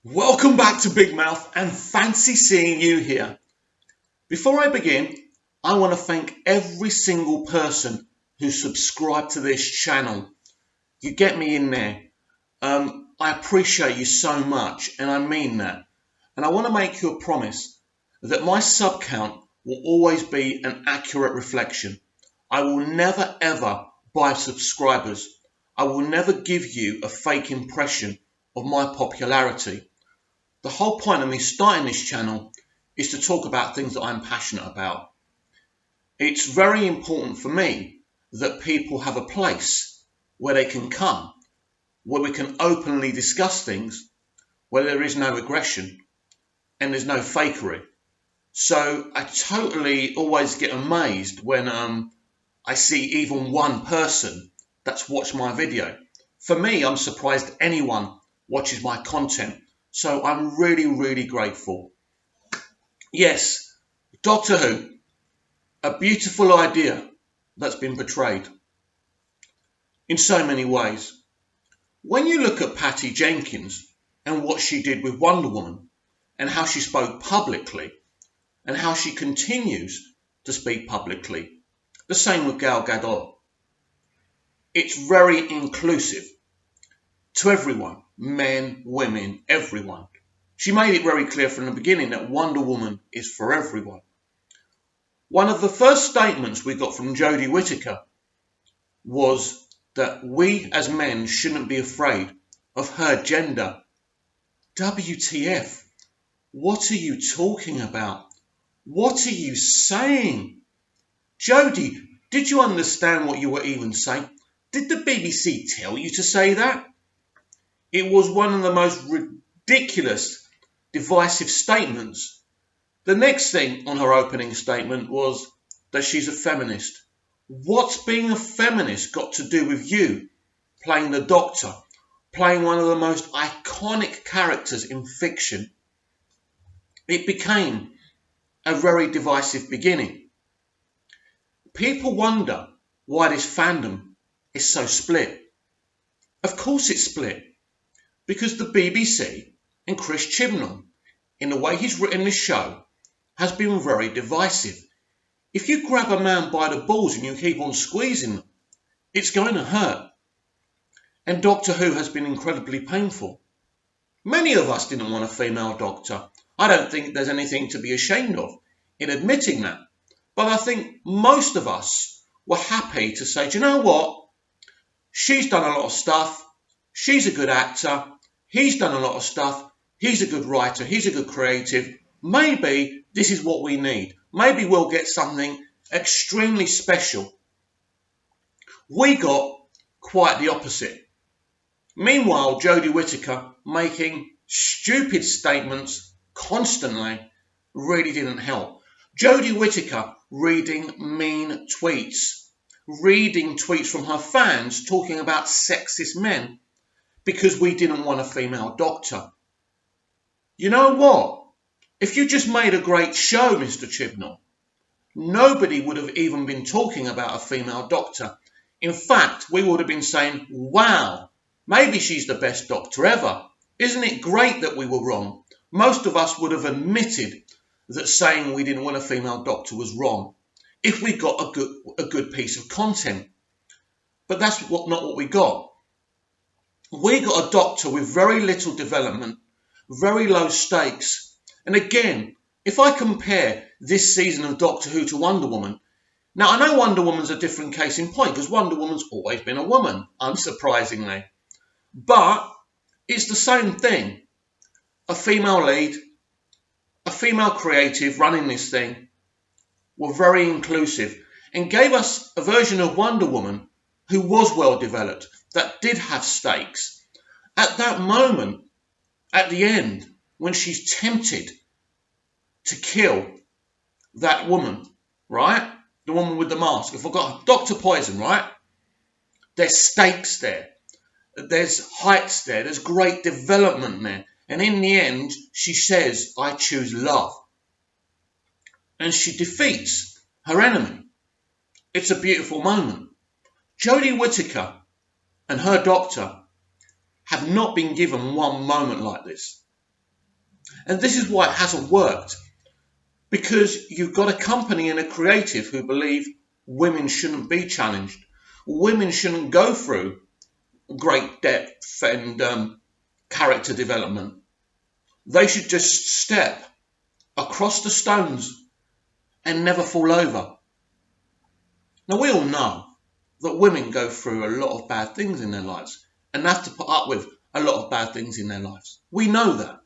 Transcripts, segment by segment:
Welcome back to Big Mouth and fancy seeing you here. Before I begin, I want to thank every single person who subscribed to this channel. You get me in there. I appreciate you so much and I mean that. And I want to make you a promise that my sub count will always be an accurate reflection. I will never ever buy subscribers. I will never give you a fake impression of my popularity. The whole point of me starting this channel is to talk about things that I'm passionate about. It's very important for me that people have a place where they can come, where we can openly discuss things, where there is no aggression and there's no fakery. So I totally always get amazed when I see even one person that's watched my video. For me, I'm surprised anyone watches my content. So I'm really grateful. Yes, Doctor Who, a beautiful idea that's been betrayed in so many ways. When you look at Patty Jenkins and what she did with Wonder Woman and how she spoke publicly and how she continues to speak publicly, the same with Gal Gadot. It's very inclusive to everyone. Men, women, everyone. She made it very clear from the beginning that Wonder Woman is for everyone. One of the first statements we got from Jodie Whittaker was that we as men shouldn't be afraid of her gender. WTF? What are you talking about? What are you saying? Jodie, did you understand what you were even saying? Did the BBC tell you to say that? It was one of the most ridiculous, divisive statements. The next thing on her opening statement was that she's a feminist. What's being a feminist got to do with you playing the Doctor, playing one of the most iconic characters in fiction? It became a very divisive beginning. People wonder why this fandom is so split. Of course it's split. Because the BBC and Chris Chibnall, in the way he's written this show, has been very divisive. If you grab a man by the balls and you keep on squeezing them, it's going to hurt. And Doctor Who has been incredibly painful. Many of us didn't want a female Doctor. I don't think there's anything to be ashamed of in admitting that. But I think most of us were happy to say, do you know what? She's done a lot of stuff. She's a good actor. He's done a lot of stuff. He's a good writer. He's a good creative. Maybe this is what we need. Maybe we'll get something extremely special. We got quite the opposite. Meanwhile, Jodie Whittaker making stupid statements constantly really didn't help. Jodie Whittaker reading mean tweets. Reading tweets from her fans talking about sexist men because we didn't want a female Doctor. You know what? If you just made a great show, Mr. Chibnall, nobody would have even been talking about a female Doctor. In fact, we would have been saying, wow, maybe she's the best Doctor ever. Isn't it great that we were wrong? Most of us would have admitted that saying we didn't want a female Doctor was wrong if we got a good piece of content. But that's not what we got. We got a Doctor with very little development, very low stakes. And again, if I compare this season of Doctor Who to Wonder Woman, now I know Wonder Woman's a different case in point because Wonder Woman's always been a woman, unsurprisingly. But it's the same thing. A female lead, a female creative running this thing were very inclusive and gave us a version of Wonder Woman who was well developed, that did have stakes. At that moment, at the end, when she's tempted to kill that woman, right? The woman with the mask, I forgot, Dr. Poison, right? There's stakes there. There's heights there. There's great development there. And in the end, she says, I choose love. And she defeats her enemy. It's a beautiful moment. Jodie Whittaker and her Doctor have not been given one moment like this. And this is why it hasn't worked. Because you've got a company and a creative who believe women shouldn't be challenged. Women shouldn't go through great depth and character development. They should just step across the stones and never fall over. Now, we all know that women go through a lot of bad things in their lives and have to put up with a lot of bad things in their lives. We know that.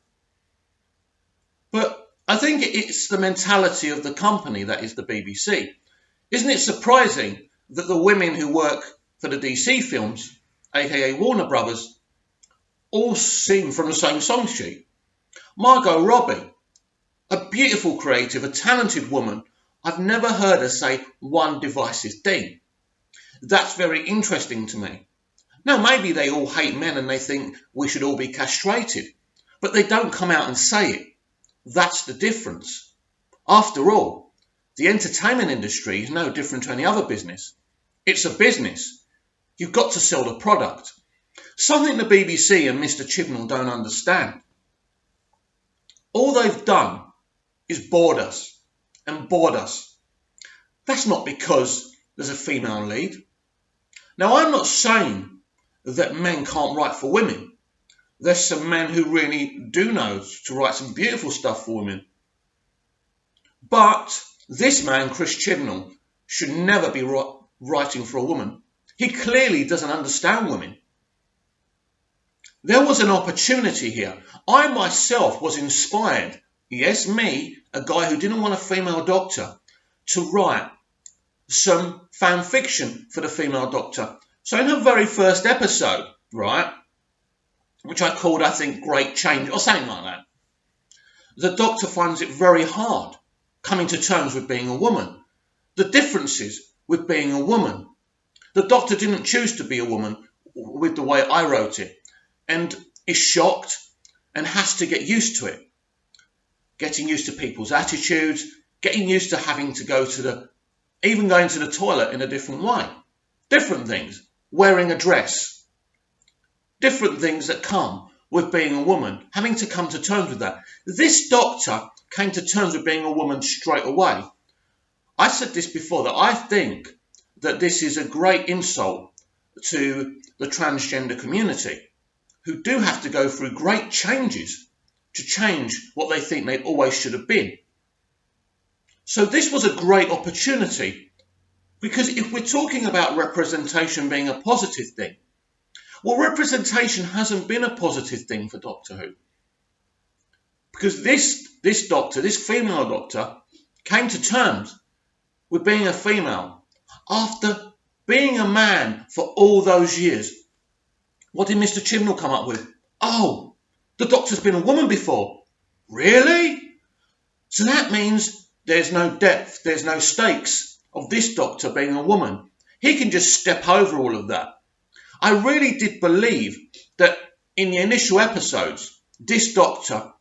But I think it's the mentality of the company that is the BBC. Isn't it surprising that the women who work for the DC films, aka Warner Brothers, all sing from the same song sheet? Margot Robbie, a beautiful creative, a talented woman, I've never heard her say one divisive thing. That's very interesting to me. Now, maybe they all hate men and they think we should all be castrated, but they don't come out and say it. That's the difference. After all, the entertainment industry is no different to any other business. It's a business. You've got to sell the product. Something the BBC and Mr. Chibnall don't understand. All they've done is bored us and bored us. That's not because there's a female lead. Now, I'm not saying that men can't write for women. There's some men who really do know to write some beautiful stuff for women. But this man, Chris Chibnall, should never be writing for a woman. He clearly doesn't understand women. There was an opportunity here. I myself was inspired, yes, me, a guy who didn't want a female doctor, to write some fan fiction for the female doctor. So in her very first episode, right, which I called, I think, Great Change, or something like that, the doctor finds it very hard coming to terms with being a woman. The differences with being a woman. The doctor didn't choose to be a woman with the way I wrote it, and is shocked and has to get used to it. Getting used to people's attitudes, getting used to having to go to even going to the toilet in a different way. Different things. Wearing a dress. Different things that come with being a woman, having to come to terms with that. This doctor came to terms with being a woman straight away. I said this before, that I think that this is a great insult to the transgender community, who do have to go through great changes to change what they think they always should have been. So this was a great opportunity, because if we're talking about representation being a positive thing, well, representation hasn't been a positive thing for Doctor Who. Because this doctor, this female doctor, came to terms with being a female after being a man for all those years. What did Mr. Chibnall come up with? Oh, the doctor's been a woman before. Really? So that means there's no depth, there's no stakes of this doctor being a woman. He can just step over all of that. I really did believe that in the initial episodes, this doctor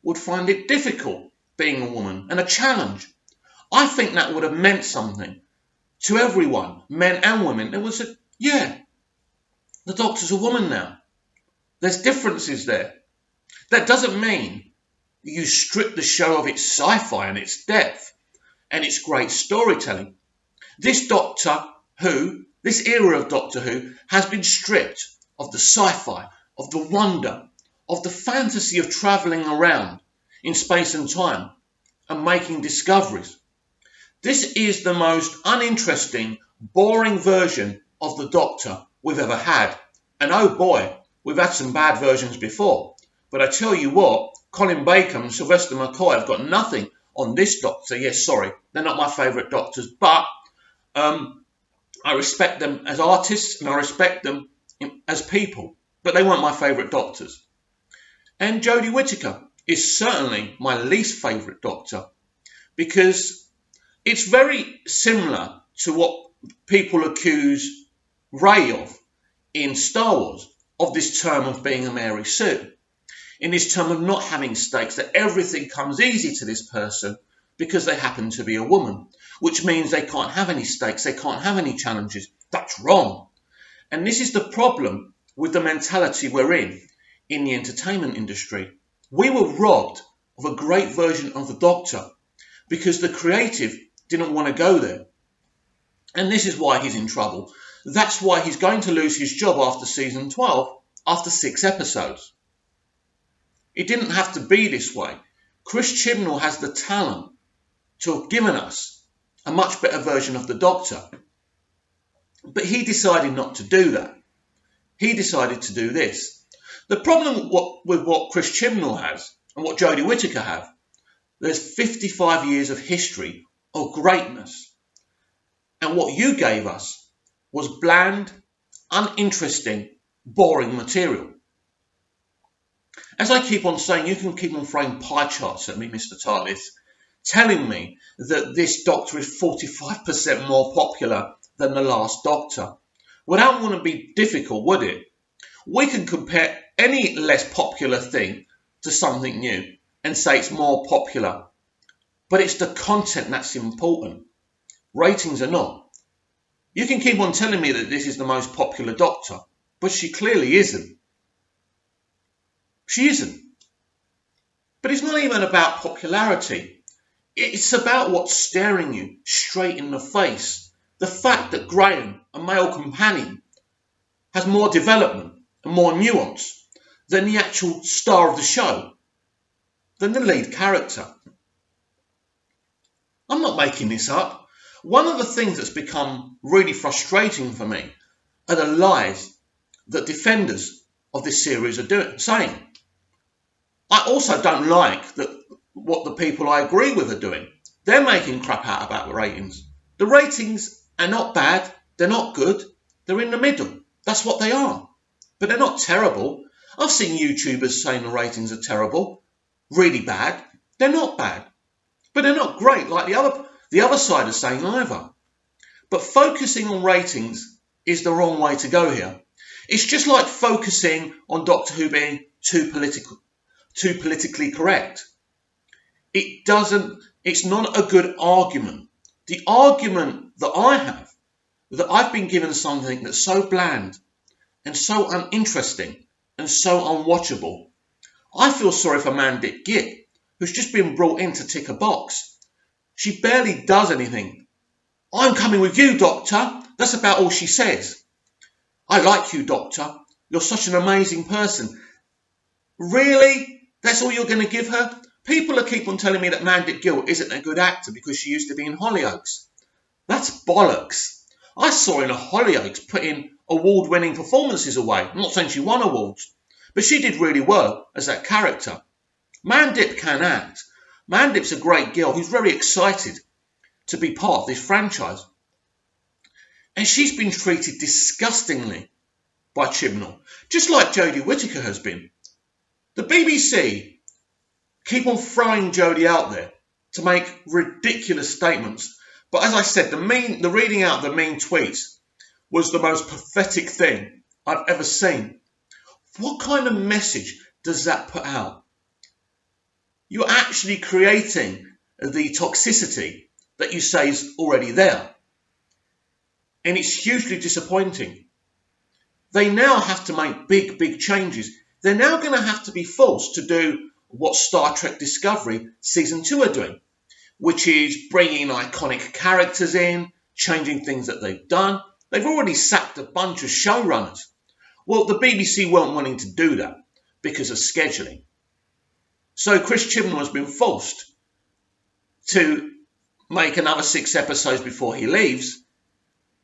would find it difficult being a woman and a challenge. I think that would have meant something to everyone, men and women. There was the doctor's a woman now. There's differences there. That doesn't mean you strip the show of its sci-fi and its depth and its great storytelling. This Doctor Who, this era of Doctor Who, has been stripped of the sci-fi, of the wonder, of the fantasy of travelling around in space and time and making discoveries. This is the most uninteresting, boring version of the Doctor we've ever had. And oh boy, we've had some bad versions before. But I tell you what, Colin Baker and Sylvester McCoy have got nothing on this Doctor. Yes, sorry, they're not my favourite Doctors, but I respect them as artists and I respect them as people. But they weren't my favourite Doctors. And Jodie Whittaker is certainly my least favourite Doctor, because it's very similar to what people accuse Rey of in Star Wars, of this term of being a Mary Sue, in this term of not having stakes, that everything comes easy to this person because they happen to be a woman, which means they can't have any stakes, they can't have any challenges. That's wrong. And this is the problem with the mentality we're in the entertainment industry. We were robbed of a great version of the Doctor because the creative didn't want to go there. And this is why he's in trouble. That's why he's going to lose his job after season 12, after 6 episodes. It didn't have to be this way. Chris Chibnall has the talent to have given us a much better version of the Doctor. But he decided not to do that. He decided to do this. The problem with what Chris Chibnall has and what Jodie Whittaker have, there's 55 years of history of greatness. And what you gave us was bland, uninteresting, boring material. As I keep on saying, you can keep on throwing pie charts at me, Mr. TARDIS, telling me that this Doctor is 45% more popular than the last Doctor. Well, that wouldn't be difficult, would it? We can compare any less popular thing to something new and say it's more popular. But it's the content that's important. Ratings are not. You can keep on telling me that this is the most popular Doctor, but she clearly isn't. She isn't. But it's not even about popularity. It's about what's staring you straight in the face. The fact that Graham, a male companion, has more development and more nuance than the actual star of the show, than the lead character. I'm not making this up. One of the things that's become really frustrating for me are the lies that defenders of this series are saying. I also don't like what the people I agree with are doing. They're making crap out about the ratings. The ratings are not bad. They're not good. They're in the middle. That's what they are. But they're not terrible. I've seen YouTubers saying the ratings are terrible, really bad. They're not bad. But they're not great like the other side is saying either. But focusing on ratings is the wrong way to go here. It's just like focusing on Doctor Who being too politically correct. It's not a good argument. The argument that I have, that I've been given something that's so bland and so uninteresting and so unwatchable. I feel sorry for Mandip Gibb, who's just been brought in to tick a box. She barely does anything. I'm coming with you, Doctor. That's about all she says. I like you, Doctor. You're such an amazing person. Really? That's all you're going to give her? People keep on telling me that Mandip Gill isn't a good actor because she used to be in Hollyoaks. That's bollocks. I saw in a Hollyoaks putting award-winning performances away. I'm not saying she won awards, but she did really well as that character. Mandip can act. Mandip's a great girl who's very excited to be part of this franchise. And she's been treated disgustingly by Chibnall, just like Jodie Whittaker has been. The BBC keep on throwing Jodie out there to make ridiculous statements. But as I said, the reading out the mean tweets was the most pathetic thing I've ever seen. What kind of message does that put out? You're actually creating the toxicity that you say is already there. And it's hugely disappointing. They now have to make big changes. They're now going to have to be forced to do what Star Trek Discovery Season 2 are doing, which is bringing iconic characters in, changing things that they've done. They've already sacked a bunch of showrunners. Well, the BBC weren't wanting to do that because of scheduling. So Chris Chibnall has been forced to make another 6 episodes before he leaves,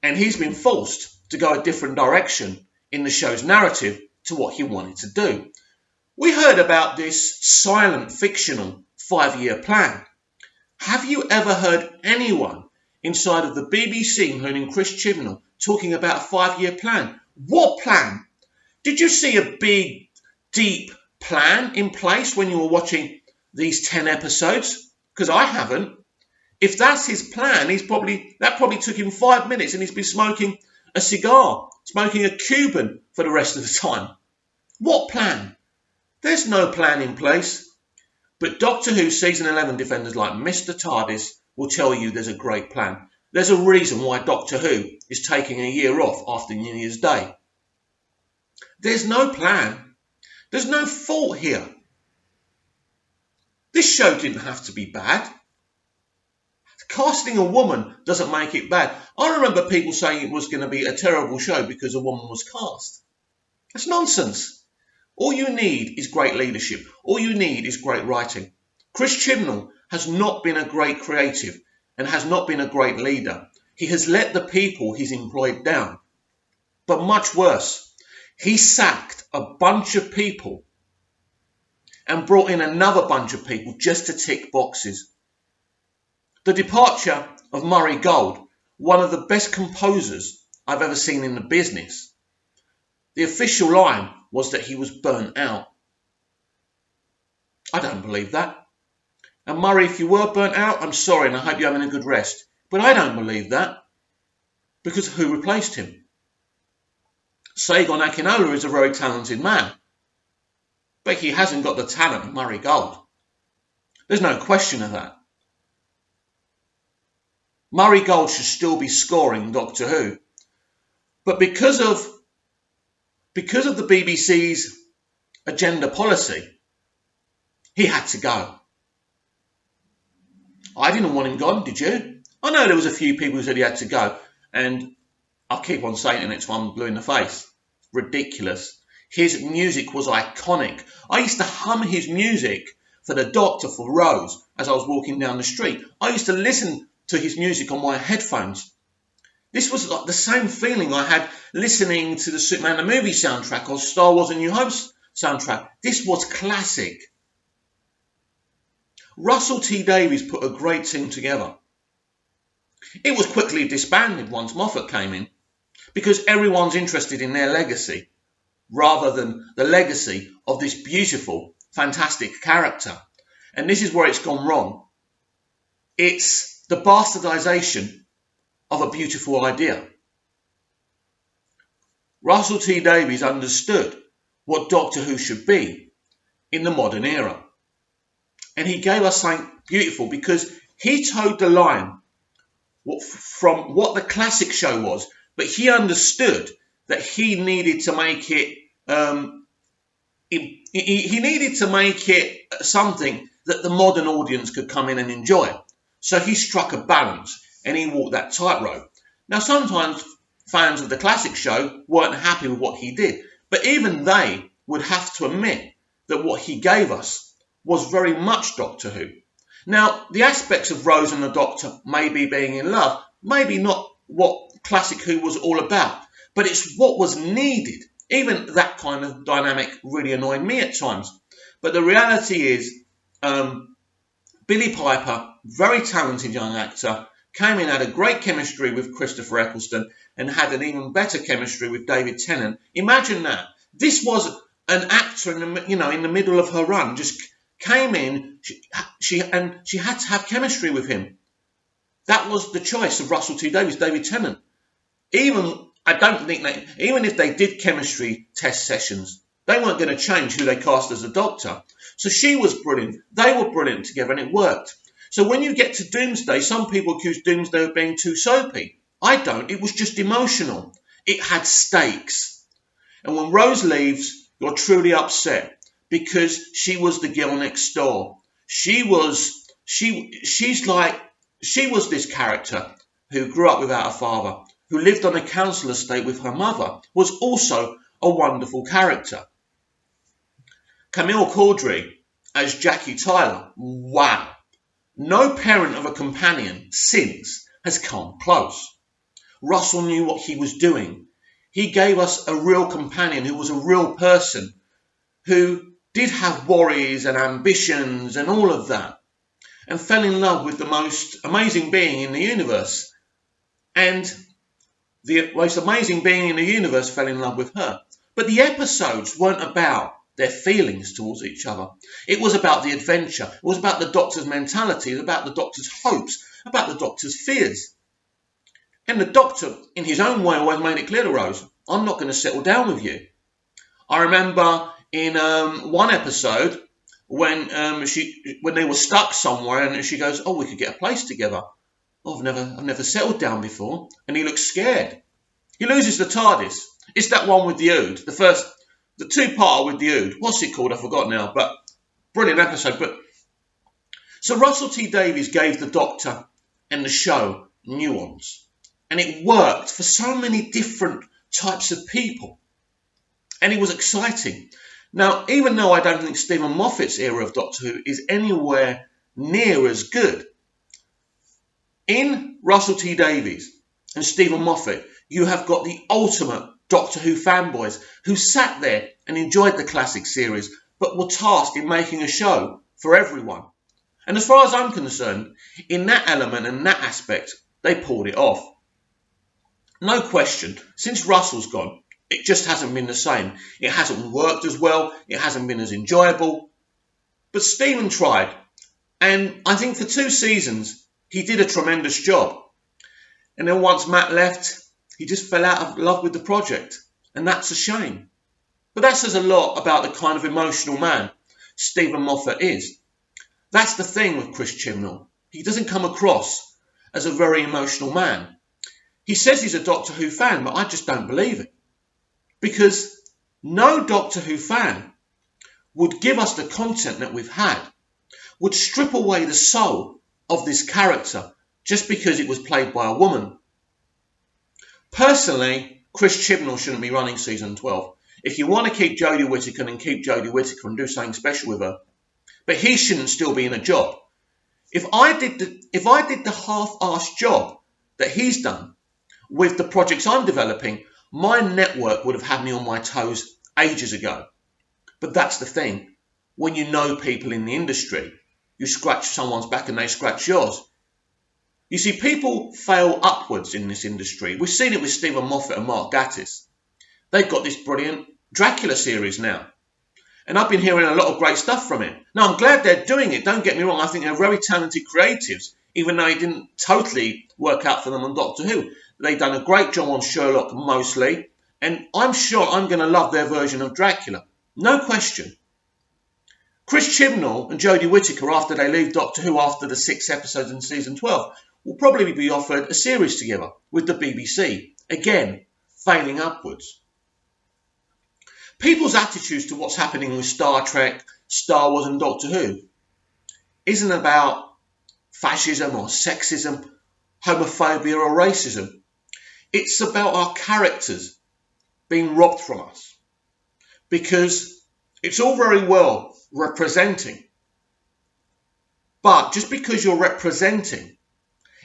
and he's been forced to go a different direction in the show's narrative to what he wanted to do. We heard about this silent, fictional 5-year plan. Have you ever heard anyone inside of the BBC, including Chris Chibnall, talking about a 5-year plan? What plan? Did you see a big, deep plan in place when you were watching these 10 episodes? Because I haven't. If that's his plan, that probably took him 5 minutes and he's been smoking a cigar, smoking a Cuban for the rest of the time. What plan? There's no plan in place. But Doctor Who Season 11 defenders like Mr. TARDIS will tell you there's a great plan. There's a reason why Doctor Who is taking a year off after New Year's Day. There's no plan. There's no fault here. This show didn't have to be bad. Casting a woman doesn't make it bad. I remember people saying it was going to be a terrible show because a woman was cast. That's nonsense. All you need is great leadership. All you need is great writing. Chris Chibnall has not been a great creative and has not been a great leader. He has let the people he's employed down. But much worse, he sacked a bunch of people and brought in another bunch of people just to tick boxes. The departure of Murray Gold, one of the best composers I've ever seen in the business. The official line was that he was burnt out. I don't believe that. And Murray, if you were burnt out, I'm sorry and I hope you're having a good rest. But I don't believe that. Because who replaced him? Sagon Akinola is a very talented man. But he hasn't got the talent of Murray Gold. There's no question of that. Murray Gold should still be scoring Doctor Who. But because of the BBC's agenda policy, he had to go. I didn't want him gone, did you? I know there was a few people who said he had to go, and I'll keep on saying it until I'm blue in the face. Ridiculous. His music was iconic. I used to hum his music for the Doctor, for Rose, as I was walking down the street. I used to listen to his music on my headphones. This was like the same feeling I had listening to the Superman the movie soundtrack or Star Wars: A New Hope soundtrack. This was classic. Russell T Davies put a great team together. It was quickly disbanded once Moffat came in because everyone's interested in their legacy rather than the legacy of this beautiful, fantastic character. And this is where it's gone wrong. It's the bastardization of a beautiful idea. Russell T Davies understood what Doctor Who should be in the modern era. And he gave us something beautiful because he towed the line from what the classic show was, but he understood that he needed to make it he needed to make it something that the modern audience could come in and enjoy. So he struck a balance and he walked that tightrope. Now, sometimes fans of the classic show weren't happy with what he did, but even they would have to admit that what he gave us was very much Doctor Who. Now, the aspects of Rose and the Doctor maybe being in love, maybe not what classic Who was all about, but it's what was needed. Even that kind of dynamic really annoyed me at times. But the reality is, Billy Piper, very talented young actor, came in, had a great chemistry with Christopher Eccleston and had an even better chemistry with David Tennant. Imagine that. This was an actor in the middle of her run, just came in, she had to have chemistry with him. That was the choice of Russell T Davies, David Tennant. Even if they did chemistry test sessions, they weren't going to change who they cast as a Doctor. So she was brilliant. They were brilliant together and it worked. So when you get to Doomsday, some people accuse Doomsday of being too soapy. I don't. It was just emotional. It had stakes. And when Rose leaves, you're truly upset because she was the girl next door. She was this character who grew up without a father, who lived on a council estate with her mother, was also a wonderful character. Camille Caudry as Jackie Tyler. Wow. No parent of a companion since has come close. Russell knew what he was doing. He gave us a real companion who was a real person, who did have worries and ambitions and all of that, and fell in love with the most amazing being in the universe. And the most amazing being in the universe fell in love with her. But the episodes weren't about their feelings towards each other. It was about the adventure. It was about the Doctor's mentality. It was about the Doctor's hopes, about the Doctor's fears. And the Doctor, in his own way, always made it clear to Rose, I'm not going to settle down with you. I remember in one episode when they were stuck somewhere and she goes, oh, we could get a place together. Oh, I've never settled down before. And he looks scared. He loses the TARDIS. It's that one with the Ood. The two-parter with the Ood. What's it called? I forgot now. But brilliant episode. But So Russell T Davies gave the Doctor and the show nuance, and it worked for so many different types of people, and it was exciting. Now, even though I don't think Stephen Moffat's era of Doctor Who is anywhere near as good, in Russell T Davies and Stephen Moffat, you have got the ultimate Doctor Who fanboys who sat there and enjoyed the classic series, but were tasked in making a show for everyone. And as far as I'm concerned, in that element and that aspect, they pulled it off. No question, since Russell's gone, it just hasn't been the same. It hasn't worked as well, it hasn't been as enjoyable. But Stephen tried, and I think for 2 seasons, he did a tremendous job. And then once Matt left, he just fell out of love with the project. And that's a shame. But that says a lot about the kind of emotional man Stephen Moffat is. That's the thing with Chris Chibnall. He doesn't come across as a very emotional man. He says he's a Doctor Who fan, but I just don't believe it. Because no Doctor Who fan would give us the content that we've had, would strip away the soul of this character just because it was played by a woman. Personally, Chris Chibnall shouldn't be running season 12. If you want to keep Jodie Whittaker, then keep Jodie Whittaker and do something special with her. But he shouldn't still be in a job. If I did the half-assed job that he's done with the projects I'm developing, my network would have had me on my toes ages ago. But that's the thing. When you know people in the industry, you scratch someone's back and they scratch yours. You see, people fail upwards in this industry. We've seen it with Stephen Moffat and Mark Gatiss. They've got this brilliant Dracula series now. And I've been hearing a lot of great stuff from it. Now, I'm glad they're doing it. Don't get me wrong. I think they're very talented creatives, even though it didn't totally work out for them on Doctor Who. They've done a great job on Sherlock mostly. And I'm sure I'm going to love their version of Dracula. No question. Chris Chibnall and Jodie Whittaker, after they leave Doctor Who after the 6 episodes in season 12, will probably be offered a series together with the BBC. Again, failing upwards. People's attitudes to what's happening with Star Trek, Star Wars and Doctor Who isn't about fascism or sexism, homophobia or racism. It's about our characters being robbed from us. Because it's all very well representing, but just because you're representing,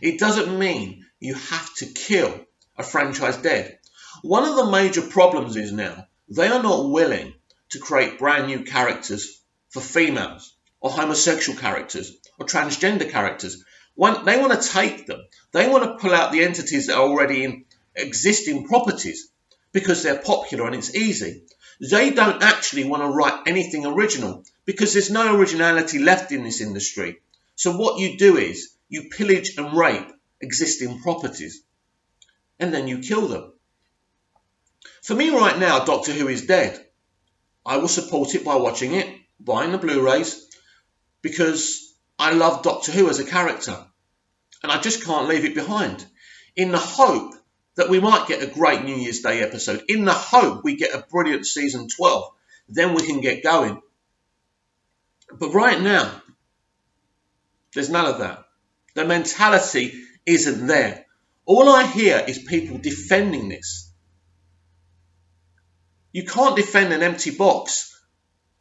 it doesn't mean you have to kill a franchise dead. One of the major problems is now they are not willing to create brand new characters for females or homosexual characters or transgender characters. They want to take them. They want to pull out the entities that are already in existing properties because they're popular and it's easy. They don't actually want to write anything original because there's no originality left in this industry. So what you do is you pillage and rape existing properties and then you kill them. For me right now, Doctor Who is dead. I will support it by watching it, buying the Blu-rays, because I love Doctor Who as a character and I just can't leave it behind. In the hope that we might get a great New Year's Day episode, in the hope we get a brilliant season 12, then we can get going. But right now, there's none of that. The mentality isn't there. All I hear is people defending this. You can't defend an empty box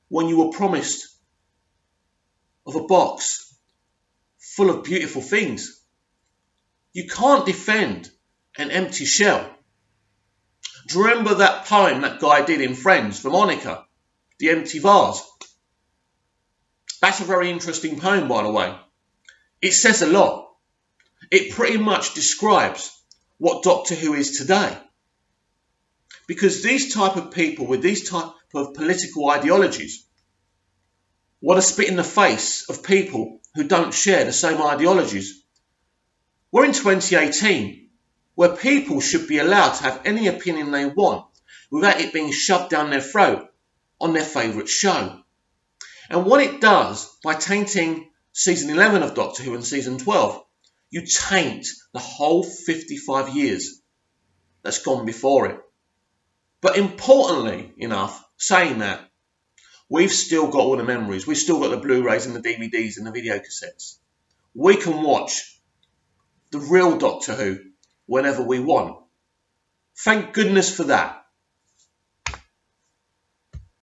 when you were promised of a box full of beautiful things. You can't defend an empty shell. Do you remember that poem that guy did in Friends for Monica? The Empty Vase. That's a very interesting poem, by the way. It says a lot. It pretty much describes what Doctor Who is today. Because these type of people with these type of political ideologies want to spit in the face of people who don't share the same ideologies. We're in 2018, where people should be allowed to have any opinion they want without it being shoved down their throat on their favourite show. And what it does by tainting season 11 of Doctor Who and season 12, you taint the whole 55 years that's gone before it. But importantly enough, saying that, we've still got all the memories. We've still got the Blu-rays and the DVDs and the video cassettes. We can watch the real Doctor Who whenever we want. Thank goodness for that.